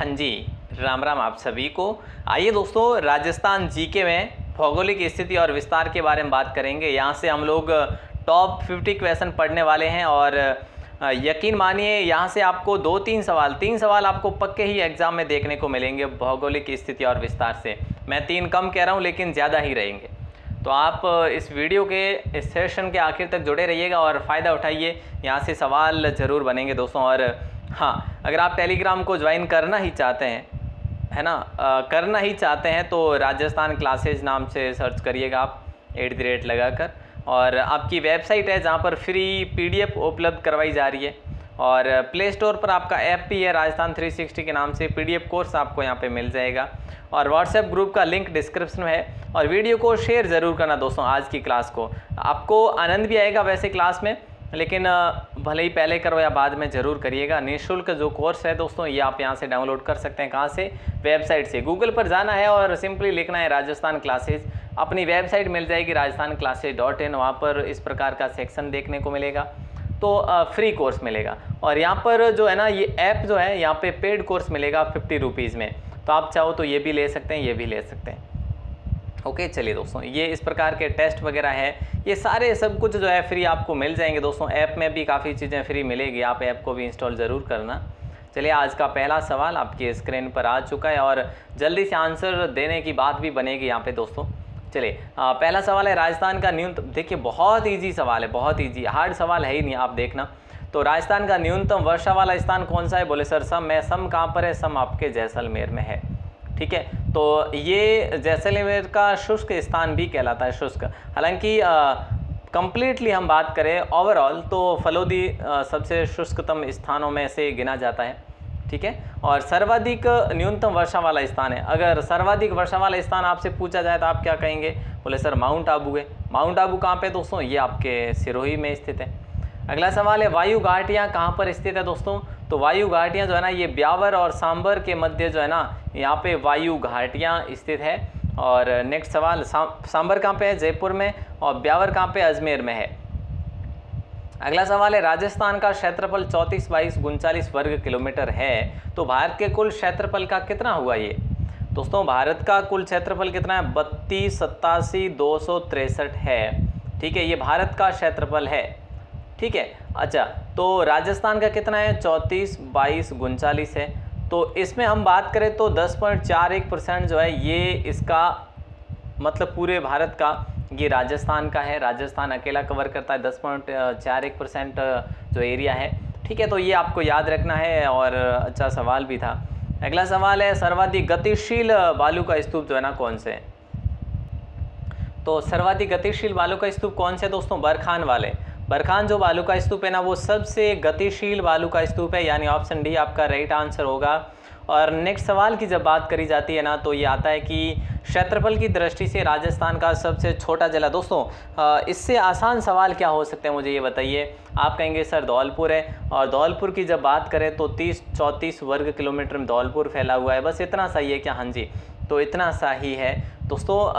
हाँ जी, राम राम आप सभी को। आइए दोस्तों, राजस्थान जीके में भौगोलिक स्थिति और विस्तार के बारे में बात करेंगे। यहाँ से हम लोग टॉप 50 क्वेश्चन पढ़ने वाले हैं और यकीन मानिए यहाँ से आपको तीन सवाल आपको पक्के ही एग्जाम में देखने को मिलेंगे भौगोलिक स्थिति और विस्तार से। मैं 3 कम कह रहा हूँ लेकिन ज़्यादा ही रहेंगे। तो आप इस वीडियो के इस सेशन के आखिर तक जुड़े रहिएगा और फ़ायदा उठाइए, यहाँ से सवाल ज़रूर बनेंगे दोस्तों। और हाँ, अगर आप टेलीग्राम को ज्वाइन करना ही चाहते हैं, है ना, करना ही चाहते हैं तो राजस्थान क्लासेज नाम से सर्च करिएगा आप @ लगाकर, और आपकी वेबसाइट है जहाँ पर फ्री PDF उपलब्ध करवाई जा रही है। और प्ले स्टोर पर आपका ऐप भी है राजस्थान 360 के नाम से, PDF कोर्स आपको यहाँ पे मिल जाएगा। और व्हाट्सएप ग्रुप का लिंक डिस्क्रिप्शन में है। और वीडियो को शेयर ज़रूर करना दोस्तों। आज की क्लास को आपको आनंद भी आएगा वैसे क्लास में, लेकिन भले ही पहले करो या बाद में ज़रूर करिएगा। निःशुल्क जो कोर्स है दोस्तों ये आप यहाँ से डाउनलोड कर सकते हैं। कहाँ से? वेबसाइट से। गूगल पर जाना है और सिंपली लिखना है राजस्थान क्लासेज, अपनी वेबसाइट मिल जाएगी rajasthanclasses.in। वहाँ पर इस प्रकार का सेक्शन देखने को मिलेगा, तो फ्री कोर्स मिलेगा। और यहाँ पर जो है ना, ये ऐप जो है यहाँ पे पेड कोर्स मिलेगा 50 रुपीज़ में। तो आप चाहो तो ये भी ले सकते हैं, ये भी ले सकते हैं। ओके, चलिए दोस्तों, ये इस प्रकार के टेस्ट वगैरह है, ये सारे सब कुछ जो है फ्री आपको मिल जाएंगे दोस्तों। ऐप में भी काफ़ी चीज़ें फ्री मिलेगी, आप ऐप को भी इंस्टॉल ज़रूर करना। चलिए, आज का पहला सवाल आपकी स्क्रीन पर आ चुका है और जल्दी से आंसर देने की बात भी बनेगी यहाँ पे दोस्तों। चलिए, पहला सवाल है राजस्थान का न्यूनतम। देखिए, बहुत ईजी सवाल है, बहुत ईजी, हार्ड सवाल है ही नहीं, आप देखना। तो राजस्थान का न्यूनतम वर्षा वाला स्थान कौन सा है? बोले सर सम है। सम कहाँ पर है? सम आपके जैसलमेर में है। ठीक है, तो ये जैसलमेर का शुष्क स्थान भी कहलाता है, शुष्क। हालांकि कंप्लीटली हम बात करें ओवरऑल तो फलोदी सबसे शुष्कतम स्थानों में से गिना जाता है। ठीक है, और सर्वाधिक न्यूनतम वर्षा वाला स्थान है। अगर सर्वाधिक वर्षा वाला स्थान आपसे पूछा जाए तो आप क्या कहेंगे? बोले सर माउंट आबू है। माउंट आबू कहाँ पे दोस्तों? ये आपके सिरोही में स्थित है। अगला सवाल है वायु घाटियाँ कहाँ पर स्थित है दोस्तों? तो वायु घाटियाँ जो है ना, ये ब्यावर और सांबर के मध्य जो है ना, यहाँ पे वायु घाटियाँ स्थित है। और नेक्स्ट सवाल, सांबर कहाँ पे है? जयपुर में। और ब्यावर कहाँ पे? अजमेर में है। अगला सवाल है राजस्थान का क्षेत्रफल 34, 22, 39 वर्ग किलोमीटर है, तो भारत के कुल क्षेत्रफल का कितना हुआ ये? दोस्तों, भारत का कुल क्षेत्रफल कितना है? 32,87,263 है। ठीक है, ये भारत का क्षेत्रफल है। ठीक है, अच्छा, तो राजस्थान का कितना है? 34, 22, 39 है। तो इसमें हम बात करें तो 10.41% जो है ये इसका मतलब पूरे भारत का ये राजस्थान का है। राजस्थान अकेला कवर करता है 10.41% जो एरिया है। ठीक है, तो ये आपको याद रखना है और अच्छा सवाल भी था। अगला सवाल है सर्वाधिक गतिशील बालू का स्तूप जो है ना, कौन से? तो सर्वाधिक गतिशील बालू का स्तूप कौन से दोस्तों? बरखान वाले। बरखान जो बालू का स्तूप है ना, वो सबसे गतिशील बालू का स्तूप है, यानी ऑप्शन डी आपका राइट आंसर होगा। और नेक्स्ट सवाल की जब बात करी जाती है ना, तो ये आता है कि क्षेत्रफल की दृष्टि से राजस्थान का सबसे छोटा जिला। दोस्तों, इससे आसान सवाल क्या हो सकते हैं, मुझे ये बताइए। आप कहेंगे सर धौलपुर है, और धौलपुर की जब बात करें तो 30-34 वर्ग किलोमीटर में धौलपुर फैला हुआ है। बस इतना सही है क्या? हाँ जी, तो इतना सही है दोस्तों।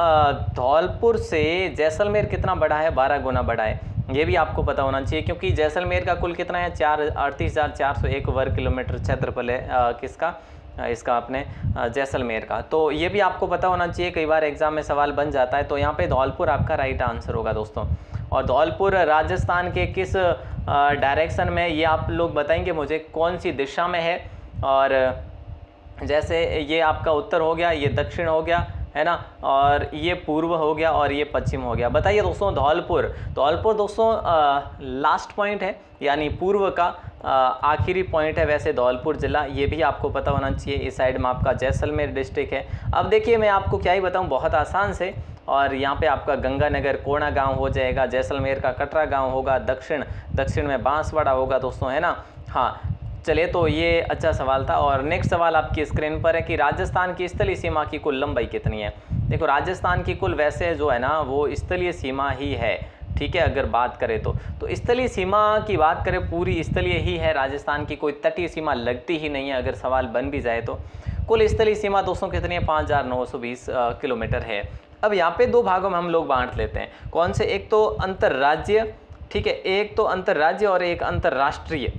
धौलपुर से जैसलमेर कितना बड़ा है? 12 गुना बड़ा है। ये भी आपको पता होना चाहिए, क्योंकि जैसलमेर का कुल कितना है? 38,401 वर्ग किलोमीटर क्षेत्रफल है किसका? इसका अपने जैसलमेर का। तो ये भी आपको पता होना चाहिए, कई बार एग्जाम में सवाल बन जाता है। तो यहाँ पे धौलपुर आपका राइट आंसर होगा दोस्तों। और धौलपुर राजस्थान के किस डायरेक्शन में, ये आप लोग बताएंगे मुझे, कौन सी दिशा में है? और जैसे ये आपका उत्तर हो गया, ये दक्षिण हो गया, है ना, और ये पूर्व हो गया, और ये पश्चिम हो गया। बताइए दोस्तों, धौलपुर दोस्तों लास्ट पॉइंट है, यानी पूर्व का आखिरी पॉइंट है वैसे धौलपुर जिला। ये भी आपको पता होना चाहिए। इस साइड में आपका जैसलमेर डिस्ट्रिक्ट है। अब देखिए, मैं आपको क्या ही बताऊं, बहुत आसान से। और यहाँ पे आपका गंगानगर कोणा गांव हो जाएगा, जैसलमेर का कटरा गांव होगा, दक्षिण में बांसवाड़ा होगा दोस्तों, है ना। हाँ, चलिए, तो ये अच्छा सवाल था। और नेक्स्ट सवाल आपकी स्क्रीन पर है कि राजस्थान की स्थलीय सीमा की कुल लंबाई कितनी है? देखो, राजस्थान की कुल वैसे जो है ना, वो स्थलीय सीमा ही है। ठीक है, अगर बात करें तो स्थलीय सीमा की बात करें, पूरी स्थलीय ही है राजस्थान की, कोई तटीय सीमा लगती ही नहीं है। अगर सवाल बन भी जाए तो कुल स्थलीय सीमा दोस्तों कितनी है? 5,920 किलोमीटर है। अब यहाँ पे 2 भागों में हम लोग बांट लेते हैं। कौन से? एक तो अंतर्राज्य, ठीक है, एक तो अंतर्राज्य और एक अंतर्राष्ट्रीय।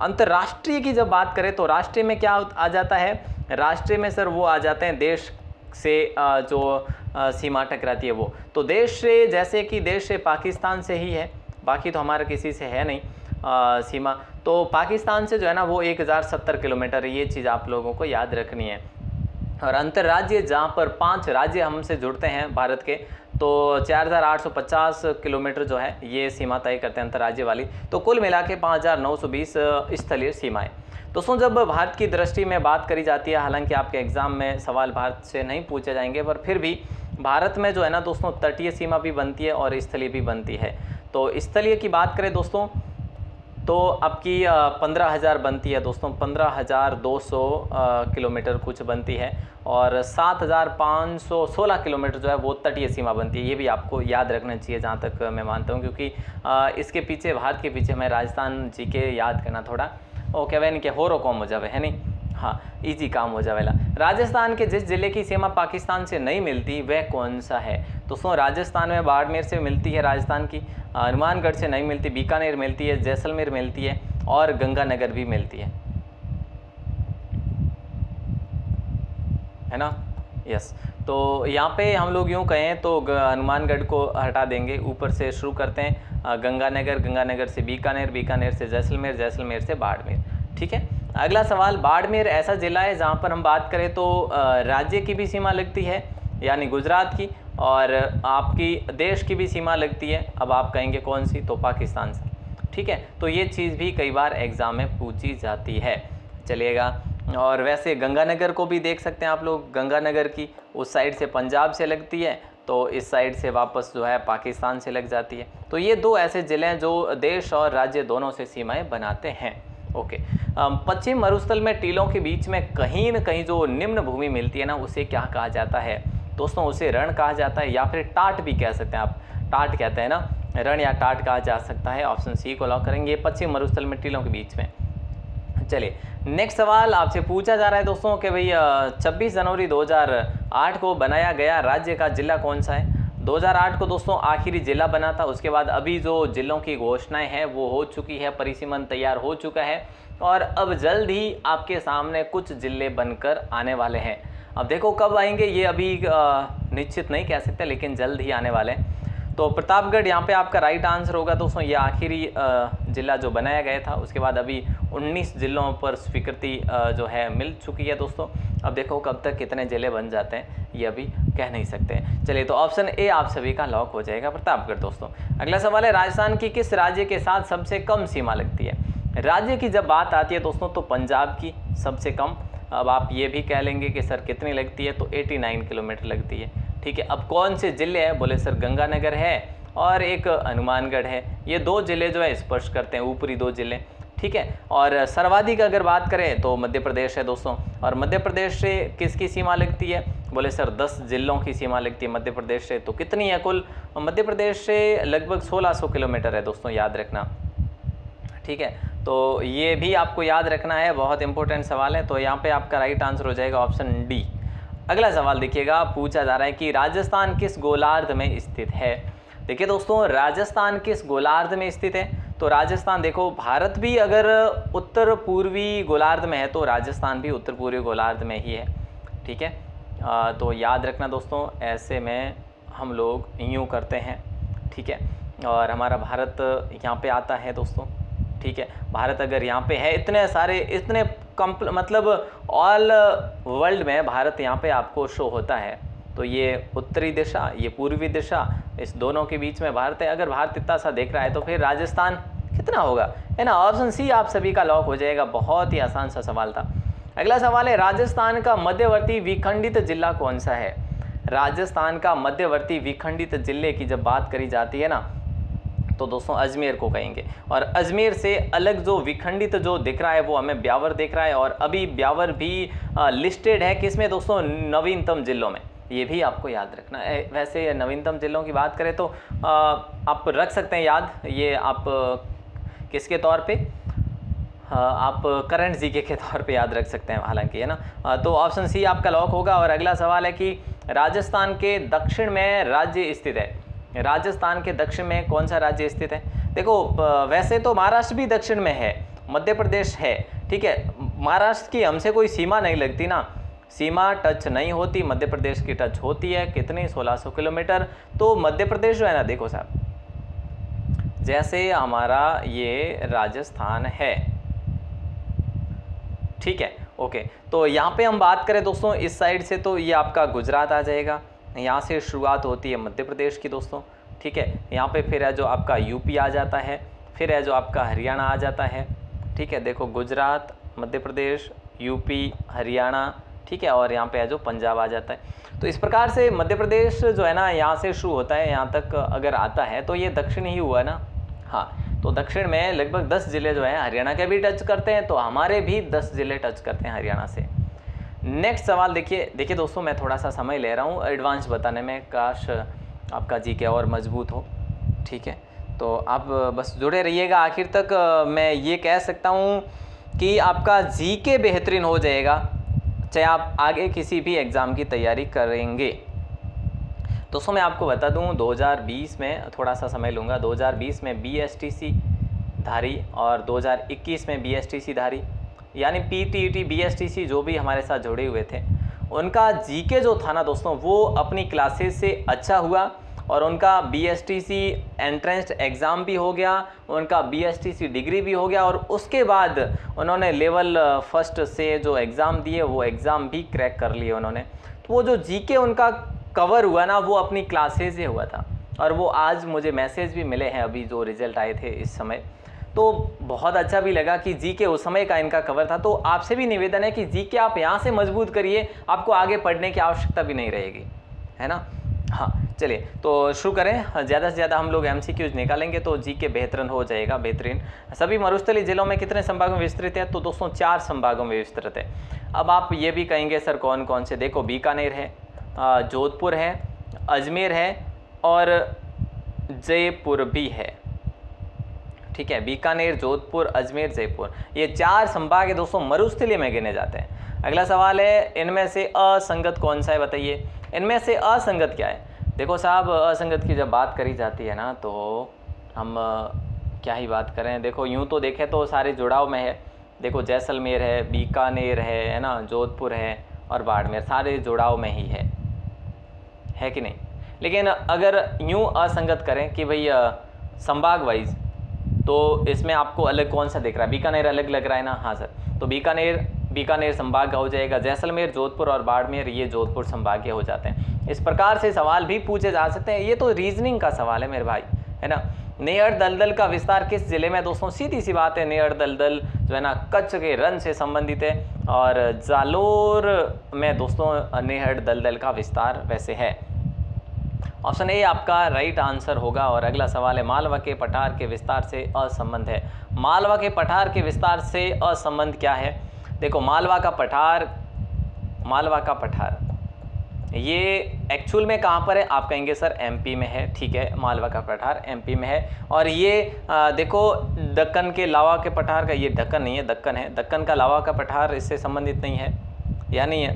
अंतर्राष्ट्रीय की जब बात करें तो राष्ट्रीय में क्या आ जाता है, राष्ट्रीय में सर वो आ जाते हैं देश से जो सीमा टकराती है वो। तो देश से, जैसे कि देश से पाकिस्तान से ही है, बाकी तो हमारा किसी से है नहीं सीमा। तो पाकिस्तान से जो है ना वो 1070 किलोमीटर, ये चीज़ आप लोगों को याद रखनी है। और अंतर्राज्यीय जहाँ पर 5 राज्य हमसे जुड़ते हैं भारत के, तो 4850 किलोमीटर जो है ये सीमा तय करते हैं अंतर्राज्यीय वाली। तो कुल मिला के 5920 स्थलीय सीमाएं। दोस्तों जब भारत की दृष्टि में बात करी जाती है, हालांकि आपके एग्जाम में सवाल भारत से नहीं पूछे जाएंगे, पर फिर भी भारत में जो है ना दोस्तों तटीय सीमा भी बनती है और स्थलीय भी बनती है। तो स्थलीय की बात करें दोस्तों तो आपकी 15,000 बनती है दोस्तों, 15,200 किलोमीटर कुछ बनती है, और 7,516 किलोमीटर जो है वो तटीय सीमा बनती है। ये भी आपको याद रखना चाहिए जहाँ तक मैं मानता हूँ, क्योंकि इसके पीछे, भारत के पीछे मैं राजस्थान जी के याद करना थोड़ा ओके वह नहीं, होरो कॉम हो जावे है नहीं, हाँ इजी काम हो जावेला। राजस्थान के जिस जिले की सीमा पाकिस्तान से नहीं मिलती वह कौन सा है दोस्तों? राजस्थान में बाड़मेर से मिलती है राजस्थान की, हनुमानगढ़ से नहीं मिलती, बीकानेर मिलती है, जैसलमेर मिलती है और गंगानगर भी मिलती है ना। यस, तो यहाँ पे हम लोग यूँ कहें तो हनुमानगढ़ को हटा देंगे, ऊपर से शुरू करते हैं गंगानगर, गंगानगर से बीकानेर, बीकानेर से जैसलमेर, जैसलमेर से बाड़मेर। ठीक है, अगला सवाल, बाड़मेर ऐसा जिला है जहाँ पर हम बात करें तो राज्य की भी सीमा लगती है यानी गुजरात की, और आपकी देश की भी सीमा लगती है। अब आप कहेंगे कौन सी, तो पाकिस्तान से। ठीक है, तो ये चीज़ भी कई बार एग्ज़ाम में पूछी जाती है, चलिएगा। और वैसे गंगानगर को भी देख सकते हैं आप लोग, गंगानगर की उस साइड से पंजाब से लगती है, तो इस साइड से वापस जो है पाकिस्तान से लग जाती है। तो ये दो ऐसे ज़िले हैं जो देश और राज्य दोनों से सीमाएं बनाते हैं। ओके, पश्चिम मरुस्थल में टीलों के बीच में कहीं न कहीं जो निम्न भूमि मिलती है ना, उसे क्या कहा जाता है दोस्तों? उसे रण कहा जाता है, या फिर टाट भी कह सकते हैं आप, टाट कहते हैं ना, रण या टाट कहा जा सकता है। ऑप्शन सी को लॉक करेंगे, पश्चिम मरुस्थल में टीलों के बीच में। चलिए नेक्स्ट सवाल आपसे पूछा जा रहा है दोस्तों कि भाई 26 जनवरी 2008 को बनाया गया राज्य का जिला कौन सा है? 2008 को दोस्तों आखिरी जिला बना था, उसके बाद अभी जो जिलों की घोषणाएं हैं वो हो चुकी है, परिसीमन तैयार हो चुका है, और अब जल्द ही आपके सामने कुछ जिले बनकर आने वाले हैं। अब देखो कब आएंगे ये अभी निश्चित नहीं कह सकते, लेकिन जल्द ही आने वाले हैं। तो प्रतापगढ़ यहाँ पे आपका राइट आंसर होगा दोस्तों, ये आखिरी जिला जो बनाया गया था, उसके बाद अभी 19 जिलों पर स्वीकृति जो है मिल चुकी है दोस्तों। अब देखो कब तक कितने जिले बन जाते हैं ये अभी कह नहीं सकते। चलिए, तो ऑप्शन ए आप सभी का लॉक हो जाएगा, प्रतापगढ़ दोस्तों। अगला सवाल है, राजस्थान की किस राज्य के साथ सबसे कम सीमा लगती है? राज्य की जब बात आती है दोस्तों तो पंजाब की सबसे कम। अब आप ये भी कह लेंगे कि सर कितनी लगती है, तो 89 किलोमीटर लगती है। ठीक है, अब कौन से जिले हैं? बोले सर गंगानगर है और एक हनुमानगढ़ है, ये दो जिले जो है स्पर्श करते हैं, ऊपरी दो जिले। ठीक है, और सर्वाधिक अगर बात करें तो मध्य प्रदेश है दोस्तों। और मध्य प्रदेश से किसकी सीमा लगती है? बोले सर 10 जिलों की सीमा लगती है मध्य प्रदेश से। तो कितनी है कुल? मध्य प्रदेश से लगभग 1600 किलोमीटर है दोस्तों, याद रखना। ठीक है, तो ये भी आपको याद रखना है, बहुत इंपॉर्टेंट सवाल है। तो यहाँ पे आपका राइट आंसर हो जाएगा ऑप्शन डी। अगला सवाल देखिएगा, पूछा जा रहा है कि राजस्थान किस गोलार्ध में स्थित है? देखिए दोस्तों, राजस्थान किस गोलार्ध में स्थित है? तो राजस्थान, देखो भारत भी अगर उत्तर पूर्वी गोलार्ध में है तो राजस्थान भी उत्तर पूर्वी गोलार्ध में ही है। ठीक है, तो याद रखना दोस्तों, ऐसे में हम लोग यूँ करते हैं। ठीक है, और हमारा भारत यहाँ पे आता है दोस्तों। ठीक है, भारत अगर यहाँ पे है, इतने सारे, इतने मतलब ऑल वर्ल्ड में भारत यहाँ पे आपको शो होता है। तो ये उत्तरी दिशा, ये पूर्वी दिशा, इस दोनों के बीच में भारत है। अगर भारत इतना सा देख रहा है तो फिर राजस्थान कितना होगा, है ना। ऑप्शन सी आप सभी का लॉक हो जाएगा, बहुत ही आसान सा सवाल था। अगला सवाल है, राजस्थान का मध्यवर्ती विखंडित जिला कौन सा है? राजस्थान का मध्यवर्ती विखंडित जिले की जब बात करी जाती है ना, तो दोस्तों अजमेर को कहेंगे। और अजमेर से अलग जो विखंडित जो दिख रहा है वो हमें ब्यावर दिख रहा है, और अभी ब्यावर भी लिस्टेड है किसमें दोस्तों? नवीनतम जिलों में। ये भी आपको याद रखना है। वैसे नवीनतम जिलों की बात करें तो आप रख सकते हैं याद, ये आप किसके तौर पे? आप करंट जीके के तौर पे याद रख सकते हैं, हालांकि, है ना। तो ऑप्शन सी आपका लॉक होगा। और अगला सवाल है कि राजस्थान के दक्षिण में राज्य स्थित है। राजस्थान के दक्षिण में कौन सा राज्य स्थित है? देखो वैसे तो महाराष्ट्र भी दक्षिण में है, मध्य प्रदेश है, ठीक है। महाराष्ट्र की हमसे कोई सीमा नहीं लगती ना, सीमा टच नहीं होती, मध्य प्रदेश की टच होती है। कितनी? 1600 किलोमीटर। तो मध्य प्रदेश जो है ना, देखो साहब, जैसे हमारा ये राजस्थान है, ठीक है, ओके। तो यहाँ पे हम बात करें दोस्तों इस साइड से, तो ये आपका गुजरात आ जाएगा, यहाँ से शुरुआत होती है मध्य प्रदेश की दोस्तों, ठीक है। यहाँ पे फिर है जो आपका यूपी आ जाता है, फिर है जो आपका हरियाणा आ जाता है, ठीक है। देखो गुजरात, मध्य प्रदेश, यूपी, हरियाणा, ठीक है, और यहाँ पे है जो पंजाब आ जाता है। तो इस प्रकार से मध्य प्रदेश जो है ना, यहाँ से शुरू होता है, यहाँ तक अगर आता है तो ये दक्षिण ही हुआ ना। हाँ, तो दक्षिण में लगभग 10 ज़िले जो हैं हरियाणा के भी टच करते हैं, तो हमारे भी 10 ज़िले टच करते हैं हरियाणा से। नेक्स्ट सवाल देखिए दोस्तों, मैं थोड़ा सा समय ले रहा हूँ एडवांस बताने में, काश आपका जीके और मजबूत हो, ठीक है। तो आप बस जुड़े रहिएगा आखिर तक। मैं ये कह सकता हूँ कि आपका जीके बेहतरीन हो जाएगा, चाहे आप आगे किसी भी एग्ज़ाम की तैयारी करेंगे। दोस्तों मैं आपको बता दूं 2020 में, थोड़ा सा समय लूँगा, 2020 में BSTC धारी और 2021 में BSTC धारी, यानी PTET BSTC जो भी हमारे साथ जुड़े हुए थे, उनका जीके जो था ना दोस्तों, वो अपनी क्लासेस से अच्छा हुआ और उनका BSTC एंट्रेंस एग्ज़ाम भी हो गया, उनका BSTC डिग्री भी हो गया, और उसके बाद उन्होंने लेवल फर्स्ट से जो एग्ज़ाम दिए वो एग्ज़ाम भी क्रैक कर लिए उन्होंने। तो वो जो जीके उनका कवर हुआ ना, वो अपनी क्लासेस से हुआ था, और वो आज मुझे मैसेज भी मिले हैं अभी जो रिज़ल्ट आए थे इस समय, तो बहुत अच्छा भी लगा कि जीके उस समय का इनका कवर था। तो आपसे भी निवेदन है कि जीके आप यहाँ से मजबूत करिए, आपको आगे पढ़ने की आवश्यकता भी नहीं रहेगी, है ना। हाँ चलिए तो शुरू करें। ज़्यादा से ज़्यादा हम लोग MCQs निकालेंगे तो जीके बेहतरीन हो जाएगा, बेहतरीन। सभी मरुस्थलीय जिलों में कितने संभागों में विस्तृत है? तो दोस्तों 4 संभागों में विस्तृत है। अब आप ये भी कहेंगे सर कौन कौन से, देखो बीकानेर है, जोधपुर है, अजमेर है और जयपुर भी है, ठीक है। बीकानेर, जोधपुर, अजमेर, जयपुर, ये 4 संभाग है दोस्तों, मरुस्थलीय में गिने जाते हैं। अगला सवाल है, इनमें से असंगत कौन सा है बताइए। इनमें से असंगत क्या है? देखो साहब, असंगत की जब बात करी जाती है ना, तो हम क्या ही बात करें। देखो यूँ तो देखें तो सारे जुड़ाव में है, देखो जैसलमेर है, बीकानेर है ना, जोधपुर है और बाड़मेर, सारे जुड़ाव में ही है कि नहीं। लेकिन अगर यूँ असंगत करें कि भाई संभाग वाइज, तो इसमें आपको अलग कौन सा दिख रहा है? बीकानेर अलग लग रहा है ना। हाँ सर, तो बीकानेर संभाग का हो जाएगा, जैसलमेर, जोधपुर और बाड़मेर ये जोधपुर संभाग के हो जाते हैं। इस प्रकार से सवाल भी पूछे जा सकते हैं, ये तो रीजनिंग का सवाल है मेरे भाई, है ना। नेहर दलदल का विस्तार किस जिले में? दोस्तों सीधी सी बात है, नेहर दलदल जो है ना कच्छ के रण से संबंधित है, और जालोर में दोस्तों नेहर दलदल का विस्तार वैसे है। ऑप्शन ए आपका राइट आंसर होगा। और अगला सवाल है, मालवा के पठार के विस्तार से असंबंध है। मालवा के पठार के विस्तार से असंबंध क्या है? देखो मालवा का पठार ये एक्चुअल में कहाँ पर है? आप कहेंगे सर MP में है, ठीक है, मालवा का पठार MP में है। और ये देखो दक्कन के लावा के पठार का, ये ढक्कन नहीं है, दक्कन है, दक्कन का लावा का पठार इससे संबंधित नहीं है, यानी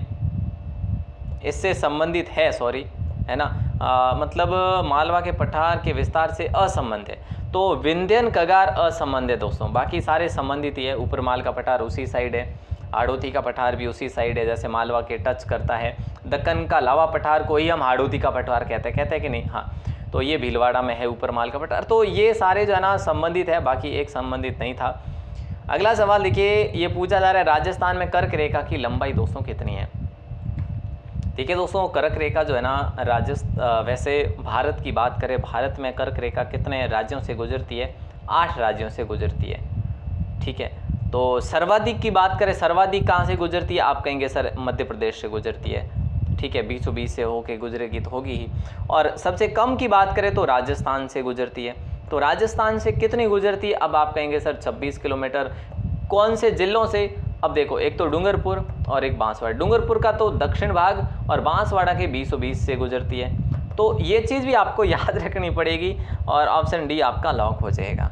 इससे संबंधित है, सॉरी, है ना। मतलब मालवा के पठार के विस्तार से असंबंध है, तो विंध्यन कगार असंबंध है दोस्तों, बाकी सारे संबंधित ही है। ऊपर माल का पठार उसी साइड है, हाड़ौती का पठार भी उसी साइड है, जैसे मालवा के टच करता है। दक्कन का लावा पठार को ही हम हाड़ौती का पठार कहते हैं कि नहीं? हाँ, तो ये भीलवाड़ा में है ऊपर माल का पठार। तो ये सारे जो है ना संबंधित है, बाकी एक संबंधित नहीं था। अगला सवाल देखिए, ये पूछा जा रहा है, राजस्थान में कर्क रेखा की लंबाई दोस्तों कितनी है? देखिए दोस्तों, कर्क रेखा जो है ना वैसे भारत की बात करें, भारत में कर्क रेखा कितने राज्यों से गुजरती है? 8 राज्यों से गुजरती है, ठीक है। तो सर्वाधिक की बात करें, सर्वाधिक कहाँ से गुजरती है? आप कहेंगे सर मध्य प्रदेश से गुजरती है, ठीक है, 20 से होके गुजरेगी तो होगी ही। और सबसे कम की बात करें तो राजस्थान से गुजरती है। तो राजस्थान से कितनी गुजरती है? अब आप कहेंगे सर 26 किलोमीटर। कौन से जिलों से? अब देखो, एक तो डूंगरपुर और एक बांसवाड़ा। डूंगरपुर का तो दक्षिण भाग और बांसवाड़ा के 20 से गुजरती है। तो ये चीज़ भी आपको याद रखनी पड़ेगी, और ऑप्शन डी आपका लॉक हो जाएगा,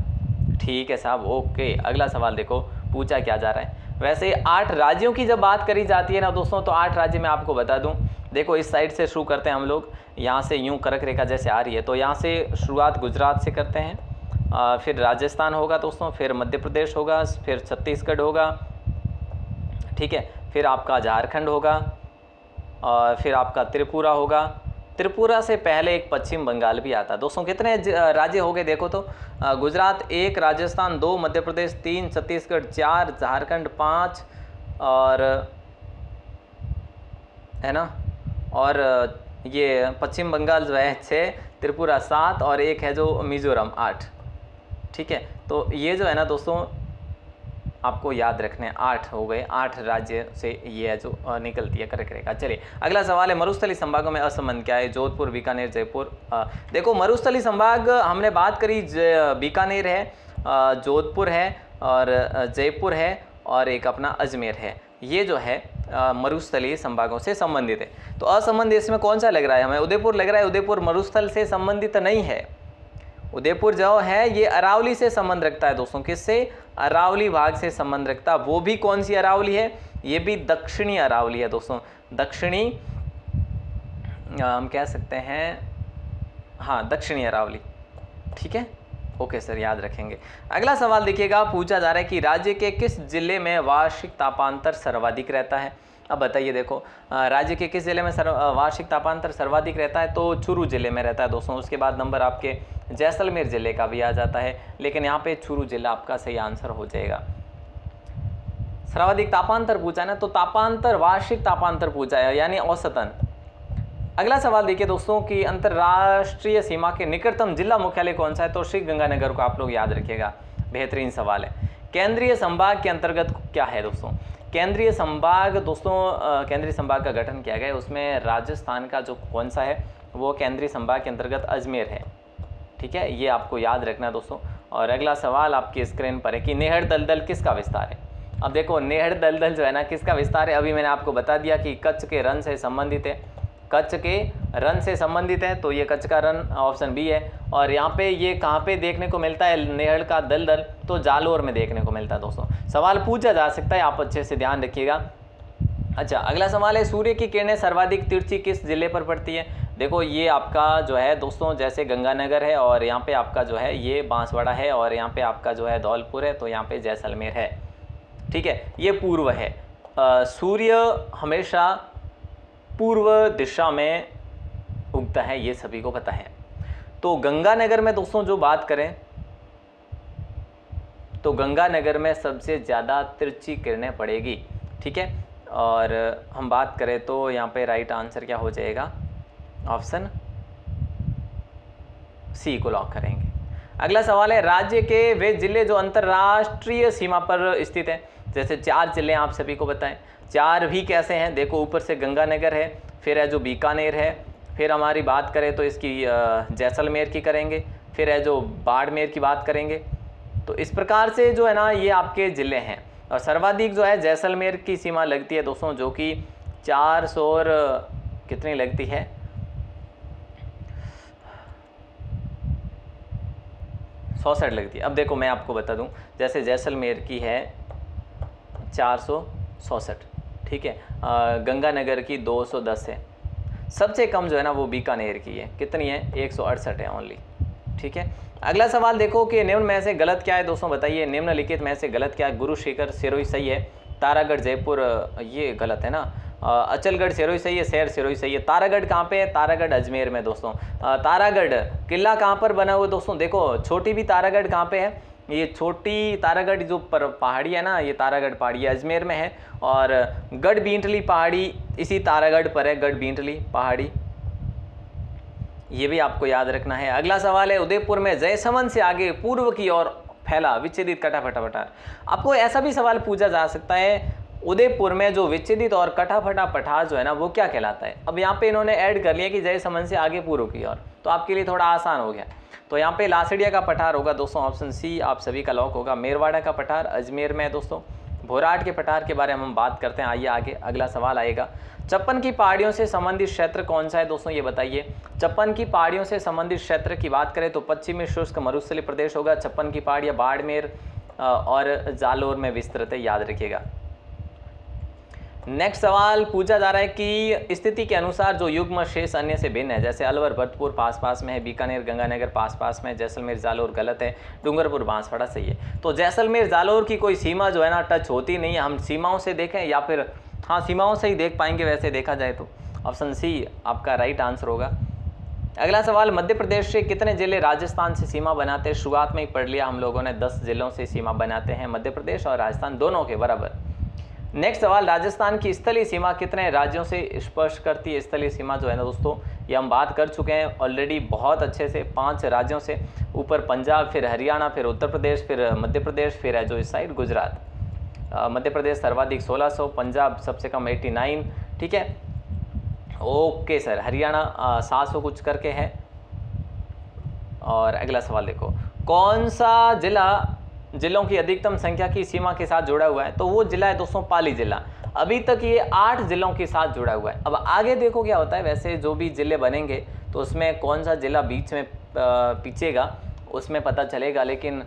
ठीक है साहब, ओके। अगला सवाल देखो पूछा क्या जा रहा है। वैसे 8 राज्यों की जब बात करी जाती है ना दोस्तों, तो 8 राज्य मैं आपको बता दूं। देखो इस साइड से शुरू करते हैं हम लोग, यहाँ से यूँ कर्क रेखा जैसे आ रही है, तो यहाँ से शुरुआत गुजरात से करते हैं, फिर राजस्थान होगा दोस्तों, फिर मध्य प्रदेश होगा, फिर छत्तीसगढ़ होगा, ठीक है, फिर आपका झारखंड होगा, और फिर आपका त्रिपुरा होगा। त्रिपुरा से पहले एक पश्चिम बंगाल भी आता है दोस्तों। कितने राज्य हो गए देखो तो, गुजरात 1, राजस्थान 2, मध्य प्रदेश 3, छत्तीसगढ़ 4, झारखंड 5, और है ना, और ये पश्चिम बंगाल जो है 6, त्रिपुरा 7, और एक है जो मिजोरम 8, ठीक है। तो ये जो है ना दोस्तों आपको याद रखने 8 हो गए, 8 राज्य से ये है जो निकलती है करेक्ट रहेगा। चलिए अगला सवाल है, मरुस्थली संभागों में असंबंध क्या है? जोधपुर, बीकानेर, जयपुर। देखो मरुस्थली संभाग हमने बात करी, बीकानेर है, जोधपुर है, और जयपुर है, और एक अपना अजमेर है। ये जो है मरुस्थलीय संभागों से संबंधित है। तो असंबंध इसमें कौन सा लग रहा है हमें? उदयपुर लग रहा है। उदयपुर मरुस्थल से संबंधित नहीं है। उदयपुर जो है ये अरावली से संबंध रखता है दोस्तों। किससे? अरावली भाग से संबंध रखता है। वो भी कौन सी अरावली है? ये भी दक्षिणी अरावली है दोस्तों। दक्षिणी हम कह सकते हैं, हाँ दक्षिणी अरावली, ठीक है। ओके सर, याद रखेंगे। अगला सवाल देखिएगा, पूछा जा रहा है कि राज्य के किस जिले में वार्षिक तापांतर सर्वाधिक रहता है? अब बताइए, देखो राज्य के किस जिले में वार्षिक तापांतर सर्वाधिक रहता है? तो चूरू जिले में रहता है दोस्तों। उसके बाद नंबर आपके जैसलमेर जिले का भी आ जाता है, लेकिन यहाँ पे चूरू जिला आपका सही आंसर हो जाएगा। सर्वाधिक तापांतर पूछा है ना, तो तापांतर वार्षिक तापांतर पूछा है, यानी औसतन। अगला सवाल देखिए दोस्तों कि अंतर्राष्ट्रीय सीमा के निकटतम जिला मुख्यालय कौन सा है? तो श्री गंगानगर को आप लोग याद रखिएगा, बेहतरीन सवाल है। केंद्रीय संभाग के अंतर्गत क्या है दोस्तों? केंद्रीय संभाग दोस्तों, केंद्रीय संभाग का गठन किया गया है, उसमें राजस्थान का जो कौन सा है वो केंद्रीय संभाग के अंतर्गत अजमेर है, ठीक है। ये आपको याद रखना है दोस्तों। और अगला सवाल आपकी स्क्रीन पर है कि नेहड़ दलदल किसका विस्तार है? अब देखो नेहड़ दलदल जो है ना किसका विस्तार है? अभी मैंने आपको बता दिया कि कच्छ के रन से संबंधित है। कच्छ के रन से संबंधित है, तो ये कच्छ का रन ऑप्शन बी है। और यहाँ पे ये कहाँ पे देखने को मिलता है नेहड़ का दलदल? तो जालोर में देखने को मिलता है दोस्तों। सवाल पूछा जा सकता है, आप अच्छे से ध्यान रखिएगा। अच्छा, अगला सवाल है, सूर्य की किरणें सर्वाधिक तिरछी किस जिले पर पड़ती है? देखो ये आपका जो है दोस्तों, जैसे गंगानगर है, और यहाँ पे आपका जो है ये बांसवाड़ा है, और यहाँ पे आपका जो है धौलपुर है, तो यहाँ पे जैसलमेर है, ठीक है। ये पूर्व है। सूर्य हमेशा पूर्व दिशा में उगता है, ये सभी को पता है। तो गंगानगर में दोस्तों जो बात करें, तो गंगानगर में सबसे ज़्यादा तिरछी किरणें पड़ेगी, ठीक है। और हम बात करें तो यहाँ पे राइट आंसर क्या हो जाएगा? ऑप्शन सी को लॉक करेंगे। अगला सवाल है, राज्य के वे जिले जो अंतर्राष्ट्रीय सीमा पर स्थित हैं। जैसे 4 जिले आप सभी को बताएं, 4 भी कैसे हैं? देखो ऊपर से गंगानगर है, फिर है जो बीकानेर है, फिर हमारी बात करें तो इसकी जैसलमेर की करेंगे, फिर है जो बाड़मेर की बात करेंगे। तो इस प्रकार से जो है ना ये आपके ज़िले हैं। और सर्वाधिक जो है जैसलमेर की सीमा लगती है दोस्तों, जो कि 400 और कितनी लगती है? 64 लगती है। अब देखो मैं आपको बता दूं, जैसे जैसलमेर की है 466, ठीक है। गंगानगर की 210 है। सबसे कम जो है ना वो बीकानेर की है, कितनी है? 168 है ओनली, ठीक है। अगला सवाल देखो कि निम्न में से गलत क्या है दोस्तों, बताइए। निम्नलिखित में से गलत क्या है? गुरुशेखर सिरोही सही है, तारागढ़ जयपुर ये गलत है ना, अचलगढ़ सिरोही सही है, शहर सिरोही सही है। तारागढ़ कहाँ पे है? तारागढ़ अजमेर में दोस्तों। तारागढ़ किला कहाँ पर बना हुआ दोस्तों? देखो छोटी भी तारागढ़ कहाँ पे है? ये छोटी तारागढ़ जो पहाड़ी है ना, ये तारागढ़ पहाड़ी अजमेर में है। और गढ़ बींटली पहाड़ी इसी तारागढ़ पर है, गढ़ बींटली पहाड़ी, ये भी आपको याद रखना है। अगला सवाल है, उदयपुर में जयसमंद से आगे पूर्व की ओर फैला विच्छेदित कटा फटा पठार। आपको ऐसा भी सवाल पूछा जा सकता है, उदयपुर में जो विच्छेदित और कटा फटा पठार जो है ना वो क्या कहलाता है? अब यहाँ पे इन्होंने ऐड कर लिया कि जयसमंद से आगे पूर्व की ओर, तो आपके लिए थोड़ा आसान हो गया। तो यहाँ पे लासड़िया का पठार होगा दोस्तों, ऑप्शन सी आप सभी का लॉक होगा। मेरवाड़ा का पठार अजमेर में है दोस्तों। भोराट के पठार के बारे में हम बात करते हैं, आइए आगे अगला सवाल आएगा। चप्पन की पहाड़ियों से संबंधित क्षेत्र कौन सा है दोस्तों, ये बताइए। चप्पन की पहाड़ियों से संबंधित क्षेत्र की बात करें तो पश्चिमी शुष्क मरुस्थलीय प्रदेश होगा। चप्पन की पहाड़ियाँ बाड़मेर और जालोर में विस्तृत है, याद रखिएगा। नेक्स्ट सवाल पूछा जा रहा है कि स्थिति के अनुसार जो युग्म शेष अन्य से भिन्न है, जैसे अलवर भरतपुर पास में है, बीकानेर गंगानगर पास में है, जैसलमेर जालौर गलत है, डूंगरपुर बांसवाड़ा सही है। तो जैसलमेर जालौर की कोई सीमा जो है ना टच होती नहीं है। हम सीमाओं से देखें या फिर हाँ सीमाओं से ही देख पाएंगे वैसे देखा जाए तो ऑप्शन सी आपका राइट आंसर होगा। अगला सवाल, मध्य प्रदेश से कितने जिले राजस्थान से सीमा बनाते हैं? शुरुआत में ही पढ़ लिया हम लोगों ने, 10 जिलों से सीमा बनाते हैं मध्य प्रदेश और राजस्थान दोनों के बराबर। नेक्स्ट सवाल, राजस्थान की स्थलीय सीमा कितने राज्यों से स्पर्श करती है? स्थलीय सीमा जो है ना दोस्तों ये हम बात कर चुके हैं ऑलरेडी बहुत अच्छे से, 5 राज्यों से, ऊपर पंजाब, फिर हरियाणा, फिर उत्तर प्रदेश, फिर मध्य प्रदेश, फिर है जो इस साइड गुजरात। मध्य प्रदेश सर्वाधिक 1600, पंजाब सबसे कम 89, ठीक है ओके सर। हरियाणा 700 कुछ करके है। और अगला सवाल देखो, कौन सा जिलों की अधिकतम संख्या की सीमा के साथ जुड़ा हुआ है? तो वो जिला है दोस्तों पाली जिला। अभी तक ये 8 जिलों के साथ जुड़ा हुआ है। अब आगे देखो क्या होता है, वैसे जो भी जिले बनेंगे तो उसमें कौन सा जिला बीच में पिछेगा उसमें पता चलेगा, लेकिन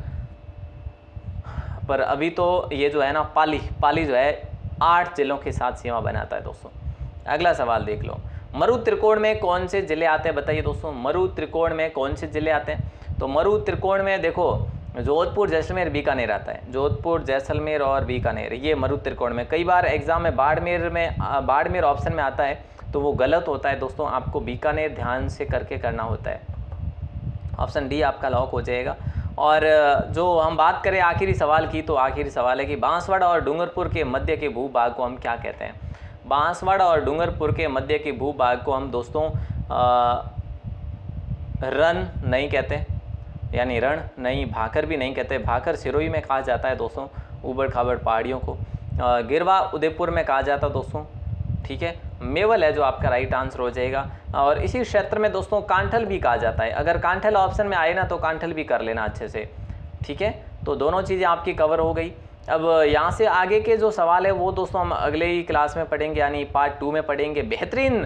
पर अभी तो ये जो है ना पाली जो है 8 जिलों के साथ सीमा बनाता है दोस्तों। अगला सवाल देख लो, मरु त्रिकोण में कौन से जिले आते हैं? बताइए दोस्तों, मरु त्रिकोण में कौन से जिले आते हैं? तो मरु त्रिकोण में देखो जोधपुर, जैसलमेर, बीकानेर आता है। जोधपुर, जैसलमेर और बीकानेर ये मरु त्रिकोण में। कई बार एग्जाम में बाड़मेर ऑप्शन में आता है तो वो गलत होता है दोस्तों, आपको बीकानेर ध्यान से करके करना होता है। ऑप्शन डी आपका लॉक हो जाएगा। और जो हम बात करें आखिरी सवाल की, तो आखिरी सवाल है कि बांसवाड़ा और डूंगरपुर के मध्य के भूभाग को हम क्या कहते हैं? बांसवाड़ा और डूंगरपुर के मध्य के भूभाग को हम दोस्तों रण नहीं कहते, यानी रण नहीं, भाकर भी नहीं कहते। भाकर सिरोही में कहा जाता है दोस्तों, ऊबड़ खाबड़ पहाड़ियों को। गिरवा उदयपुर में कहा जाता है दोस्तों, ठीक है। मेवल है जो आपका राइट आंसर हो जाएगा। और इसी क्षेत्र में दोस्तों कांठल भी कहा जाता है। अगर कांठल ऑप्शन में आए ना तो कांठल भी कर लेना अच्छे से, ठीक है। तो दोनों चीज़ें आपकी कवर हो गई। अब यहाँ से आगे के जो सवाल है वो दोस्तों हम अगले ही क्लास में पढ़ेंगे, यानी पार्ट 2 में पढ़ेंगे। बेहतरीन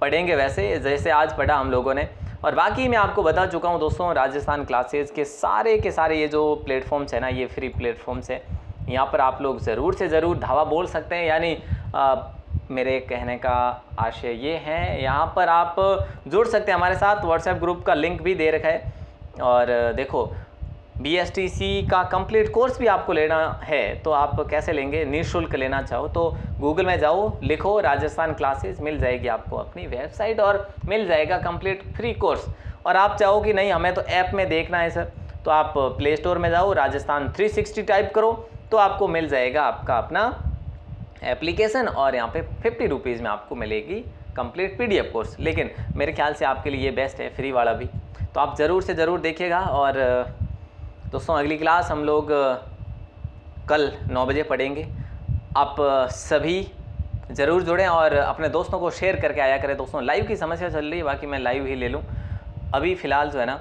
पढ़ेंगे वैसे जैसे आज पढ़ा हम लोगों ने। और बाकी मैं आपको बता चुका हूँ दोस्तों, राजस्थान क्लासेस के सारे ये जो प्लेटफॉर्म्स है ना, ये फ्री प्लेटफॉर्म्स है। यहाँ पर आप लोग ज़रूर से ज़रूर धावा बोल सकते हैं, यानी मेरे कहने का आशय ये है, यहाँ पर आप जुड़ सकते हैं हमारे साथ। व्हाट्सएप ग्रुप का लिंक भी दे रखा है। और देखो BSTC का कंप्लीट कोर्स भी आपको लेना है तो आप कैसे लेंगे? निःशुल्क लेना चाहो तो गूगल में जाओ, लिखो राजस्थान क्लासेस, मिल जाएगी आपको अपनी वेबसाइट और मिल जाएगा कंप्लीट फ्री कोर्स। और आप चाहो कि नहीं हमें तो ऐप में देखना है सर, तो आप प्ले स्टोर में जाओ, राजस्थान 360 टाइप करो तो आपको मिल जाएगा आपका अपना एप्लीकेशन। और यहाँ पे 50 रुपीज़ में आपको मिलेगी कंप्लीट PDF कोर्स। लेकिन मेरे ख्याल से आपके लिए ये बेस्ट है फ्री वाला भी, तो आप ज़रूर से ज़रूर देखिएगा। और दोस्तों अगली क्लास हम लोग कल 9 बजे पढ़ेंगे। आप सभी ज़रूर जुड़ें और अपने दोस्तों को शेयर करके आया करें दोस्तों। लाइव की समस्या चल रही है, बाकी मैं लाइव ही ले लूँ। अभी फ़िलहाल जो है ना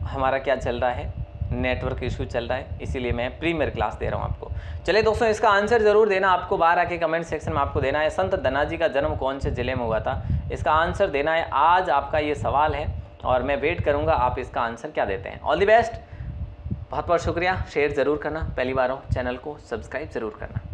हमारा क्या चल रहा है, नेटवर्क इशू चल रहा है, इसीलिए मैं प्रीमियर क्लास दे रहा हूँ आपको। चलिए दोस्तों, इसका आंसर ज़रूर देना, आपको बाहर आके कमेंट सेक्शन में आपको देना है। संत धनाजी का जन्म कौन से ज़िले में हुआ था? इसका आंसर देना है। आज आपका ये सवाल है और मैं वेट करूंगा आप इसका आंसर क्या देते हैं। ऑल द बेस्ट, बहुत बहुत शुक्रिया। शेयर ज़रूर करना, पहली बार हो चैनल को सब्सक्राइब ज़रूर करना।